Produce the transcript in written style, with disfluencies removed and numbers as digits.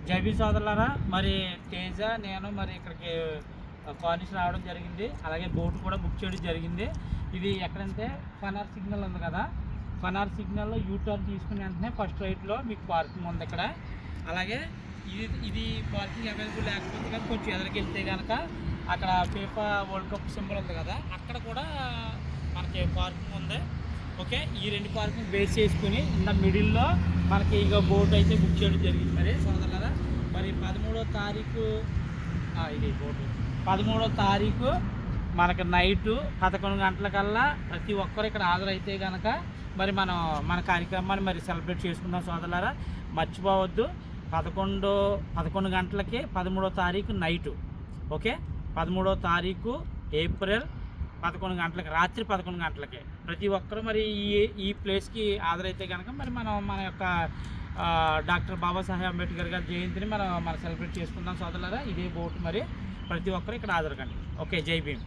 జైబీ సోదరులారా, మరి తేజ నేను మరి ఇక్కడికి కాలనీస్ రావడం జరిగింది. అలాగే బోట్ కూడా బుక్ చేయడం జరిగింది. ఇది ఎక్కడంటే ఫనార్ సిగ్నల్ ఉంది కదా, ఫనార్ సిగ్నల్లో యూటర్న్ తీసుకుని వెంటనే ఫస్ట్ రైట్లో మీకు పార్కింగ్ ఉంది ఇక్కడ. అలాగే ఇది పార్కింగ్ అవైలబుల్ లేకపోతే కానీ కొంచెం ఎదురుకి వెళ్తే కనుక అక్కడ ఫీఫా వరల్డ్ కప్ సింబల్ ఉంది కదా, అక్కడ కూడా మనకి పార్కింగ్ ఉంది. ఓకే, ఈ రెండు పార్కింగ్ బేస్ చేసుకుని ఇంత మిడిల్లో మనకి ఇక బోట్ అయితే బుక్ చేయడం జరిగింది. మరి సోదరులారా, మరి 13వ తారీఖు ఇది బోటు 13వ తారీఖు మనకు నైటు 11 గంటలకల్లా ప్రతి ఒక్కరు ఇక్కడ హాజరైతే కనుక మరి మన కార్యక్రమాన్ని మరి సెలబ్రేట్ చేసుకుందాం సోదరులారా. మర్చిపోవద్దు, 11 గంటలకి 13వ తారీఖు నైటు. ఓకే, 13వ తారీఖు ఏప్రిల్ 11 గంటలకి, రాత్రి 11 గంటలకి ప్రతి ఒక్కరు మరి ఈ ప్లేస్కి హాజరైతే కనుక మరి మన యొక్క డాక్టర్ బాబాసాహెబ్ అంబేద్కర్ గారి జయంతిని మనం సెలబ్రేట్ చేసుకుందాం సోదరులారా. ఇదే బోటు, మరి ప్రతి ఒక్కరు ఇక్కడ హాజరుకండి. ఓకే, జై భీమ్.